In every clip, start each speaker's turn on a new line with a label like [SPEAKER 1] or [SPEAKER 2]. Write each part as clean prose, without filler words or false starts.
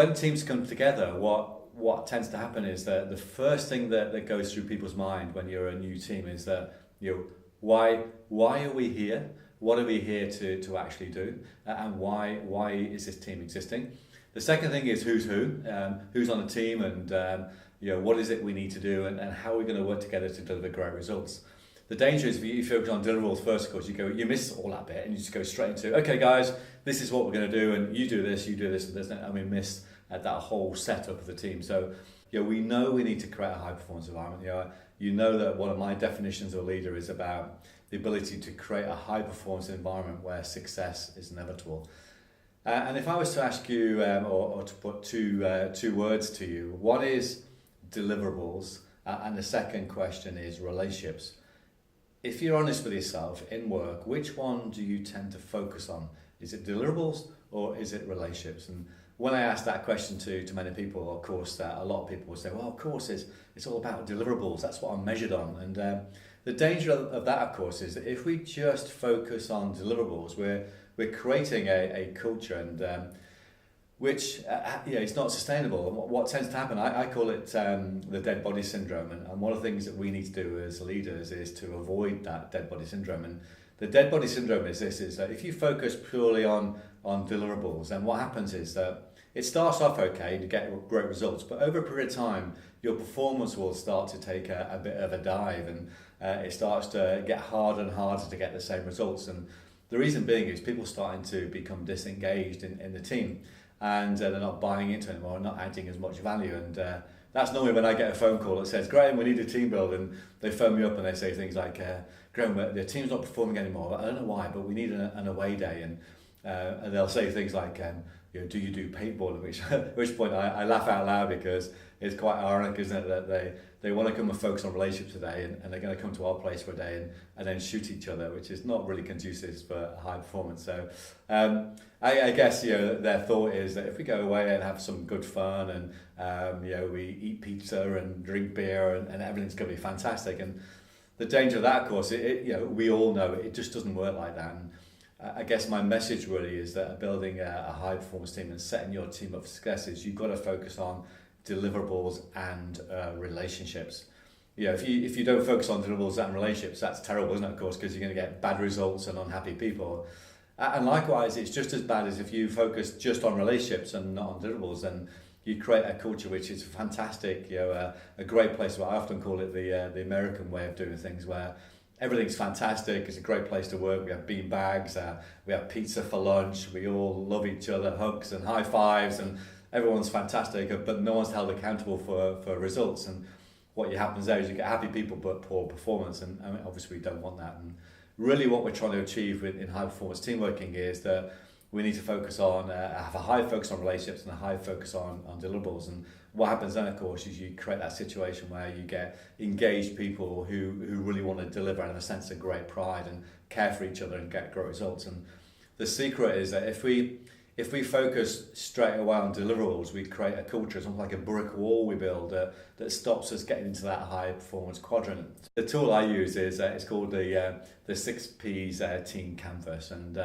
[SPEAKER 1] when teams come together, what tends to happen is that the first thing that goes through people's mind when you're a new team is that, why are we here? What are we here to actually do? And why is this team existing? The second thing is who's on the team, and what is it we need to do, and how are we going to work together to deliver great results. The danger is if you focus on deliverables first, of course, you miss all that bit and you just go straight into, okay guys, this is what we're going to do, and you do this, and this, and we miss that whole setup of the team. So we know we need to create a high performance environment. You know that one of my definitions of a leader is about the ability to create a high performance environment where success is inevitable. And if I was to ask you, or to put two words to you, one is deliverables, and the second question is relationships. If you're honest with yourself in work, which one do you tend to focus on? Is it deliverables or is it relationships? And when I ask that question to many people, of course, a lot of people will say, well, of course, it's all about deliverables. That's what I'm measured on. And the danger of that, of course, is that if we just focus on deliverables, we're creating a culture and which it's not sustainable. And what tends to happen, I call it the dead body syndrome. And one of the things that we need to do as leaders is to avoid that dead body syndrome. And the dead body syndrome is that if you focus purely on deliverables, then what happens is that it starts off okay to get great results, but over a period of time, your performance will start to take a bit of a dive, and it starts to get harder and harder to get the same results. And the reason being is people starting to become disengaged in the team, and they're not buying into it anymore, not adding as much value. And that's normally when I get a phone call that says, Graham, we need a team build, and they phone me up and they say things like, Graham, the team's not performing anymore. I don't know why, but we need an away day. And they'll say things like, do you do paintballing? At which point I laugh out loud, because it's quite ironic, isn't it, that they want to come and focus on relationships today, and they're going to come to our place for a day and then shoot each other, which is not really conducive for high performance. So I guess their thought is that if we go away and have some good fun, and we eat pizza and drink beer, and everything's going to be fantastic. And the danger of that, of course, we all know it just doesn't work like that. And I guess my message really is that building a high performance team and setting your team up for success is you've got to focus on deliverables and relationships. If you don't focus on deliverables and relationships, that's terrible, isn't it, of course, because you're going to get bad results and unhappy people. And likewise, it's just as bad as if you focus just on relationships and not on deliverables, and you create a culture which is fantastic, a great place. I often call it the American way of doing things, where everything's fantastic. It's a great place to work. We have bean bags, we have pizza for lunch, we all love each other, hugs and high fives, and everyone's fantastic, but no one's held accountable for results. And what happens there is you get happy people but poor performance, and obviously we don't want that. And really what we're trying to achieve in high performance team working is that we need to focus on, have a high focus on relationships and a high focus on deliverables. And what happens then, of course, is you create that situation where you get engaged people who really want to deliver and have a sense of great pride and care for each other and get great results. And the secret is that if we focus straight away on deliverables, we create a culture. It's almost like a brick wall we build that stops us getting into that high performance quadrant. The tool I use is it's called the 6 P's team canvas, and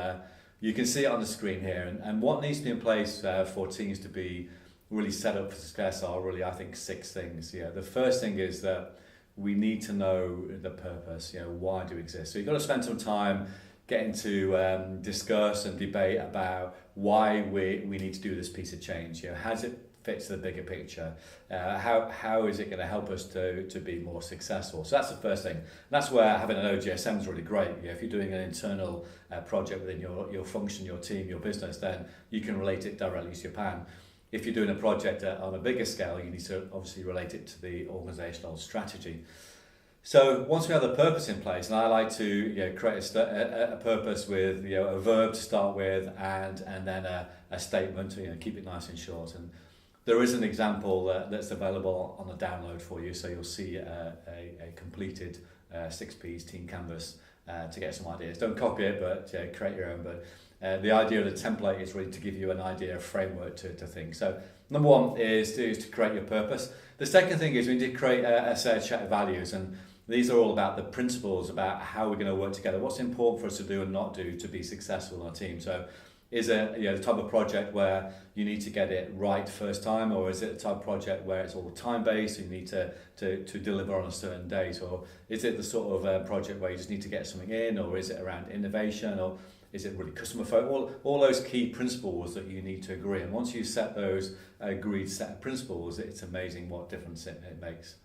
[SPEAKER 1] you can see it on the screen here. And what needs to be in place for teams to be really set up for success are really, I think, 6 things. The first thing is that we need to know the purpose. Why do we exist? So you've got to spend some time getting to discuss and debate about why we need to do this piece of change. How does it fit to the bigger picture? How is it going to help us to be more successful? So that's the first thing. And that's where having an OGSM is really great. If you're doing an internal project within your function, your team, your business, then you can relate it directly to your PAN. If you're doing a project on a bigger scale, you need to obviously relate it to the organisational strategy. So once we have the purpose in place, and I like to create a purpose with a verb to start with, and then a statement to keep it nice and short. And there is an example that's available on the download for you, so you'll see a completed 6 P's team canvas to get some ideas. Don't copy it, but create your own. But the idea of the template is really to give you an idea, a framework to think. So number one is to create your purpose. The second thing is we need to create a set of values, and these are all about the principles, about how we're going to work together, what's important for us to do and not do to be successful in our team. So Is it the type of project where you need to get it right first time, or is it the type of project where it's all time based, so you need to deliver on a certain date, or is it the sort of project where you just need to get something in, or is it around innovation, or is it really customer focused? All those key principles that you need to agree. And once you set those agreed set of principles, it's amazing what difference it makes.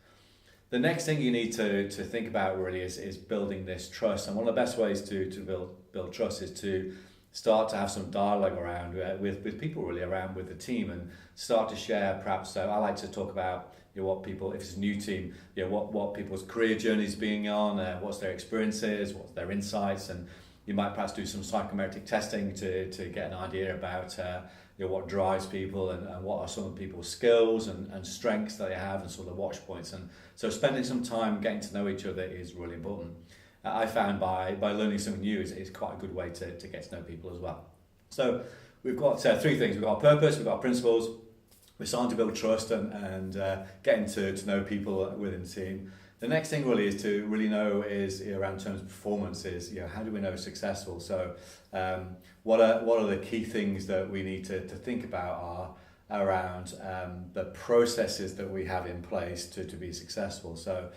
[SPEAKER 1] The next thing you need to think about really is building this trust. And one of the best ways to build trust is to start to have some dialogue around with people really around with the team, and start to share perhaps. So I like to talk about what people, if it's a new team, what people's career journeys being on, what's their experiences, what's their insights, and you might perhaps do some psychometric testing to get an idea about what drives people, and what are some of people's skills and strengths that they have, and sort of watch points. And so spending some time getting to know each other is really important. I found by learning something new is quite a good way to get to know people as well. So we've got three things. We've got purpose, we've got principles, we're starting to build trust and getting to know people within the team. The next thing really is to really know is around terms of performance is, how do we know successful? So what are the key things that we need to think about are around the processes that we have in place to be successful. So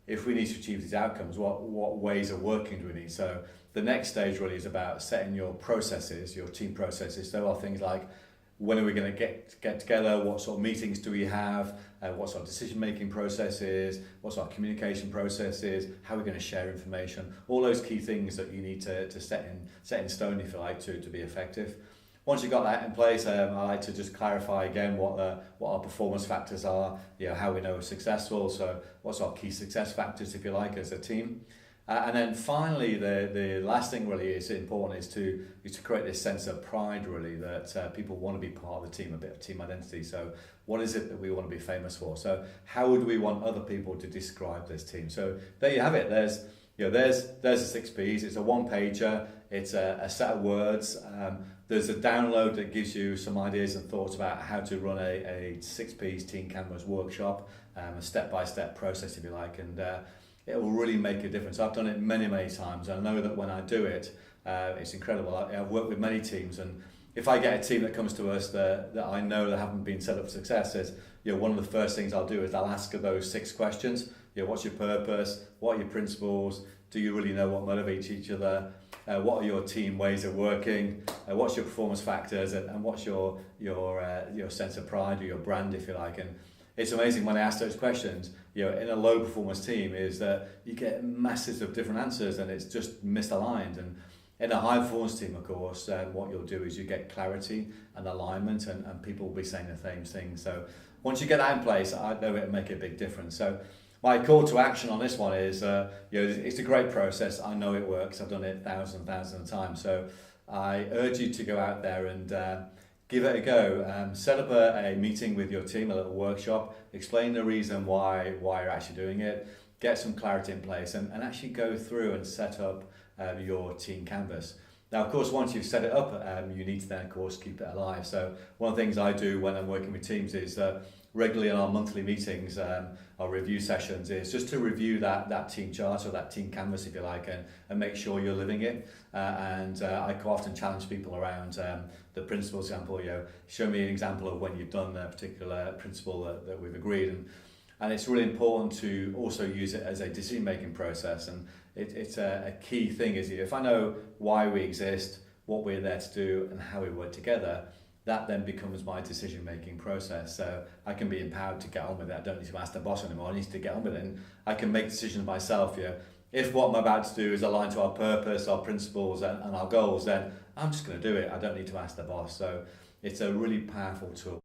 [SPEAKER 1] if we need to achieve these outcomes, what ways of working do we need? So the next stage really is about setting your processes, your team processes. There are things like, when are we going to get together? What sort of meetings do we have? What's our decision-making processes? What's our communication processes? How are we going to share information? All those key things that you need to set in stone, if you like, to be effective. Once you've got that in place, I like to just clarify again what our performance factors are, how we know we're successful. So what's our key success factors, if you like, as a team. And then finally, the last thing really is important is to create this sense of pride, really, that people want to be part of the team, a bit of team identity. So what is it that we want to be famous for? So how would we want other people to describe this team? So there you have it. There's the 6 Ps. It's a one-pager. It's a set of words. There's a download that gives you some ideas and thoughts about how to run a 6 Ps Team Canvas workshop, a step-by-step process, if you like, and it will really make a difference. I've done it many, many times. I know that when I do it, it's incredible. I've worked with many teams, and if I get a team that comes to us that I know that haven't been set up for success, is one of the first things I'll do is I'll ask those 6 questions. What's your purpose? What are your principles? Do you really know what motivates each other? What are your team ways of working? What's your performance factors? And what's your sense of pride, or your brand, if you like? And it's amazing when I ask those questions, in a low performance team, is that you get masses of different answers, and it's just misaligned. And in a high performance team, of course, what you'll do is you get clarity and alignment, and people will be saying the same thing. So once you get that in place, I know it'll make a big difference. So my call to action on this one is, it's a great process. I know it works. I've done it thousands of times. So I urge you to go out there and give it a go. Set up a meeting with your team, a little workshop. Explain the reason why you're actually doing it. Get some clarity in place, and actually go through and set up your team canvas. Now, of course, once you've set it up, you need to then, of course, keep it alive. So one of the things I do when I'm working with teams is regularly in our monthly meetings, our review sessions, is just to review that team chart, or that team canvas, if you like, and make sure you're living it. I quite often challenge people around the principle example. Show me an example of when you've done a particular principle that we've agreed. And it's really important to also use it as a decision-making process. And it's a key thing is, if I know why we exist, what we're there to do, and how we work together, that then becomes my decision-making process. So I can be empowered to get on with it. I don't need to ask the boss anymore. I need to get on with it. And I can make decisions myself. If what I'm about to do is aligned to our purpose, our principles, and our goals, then I'm just going to do it. I don't need to ask the boss. So it's a really powerful tool.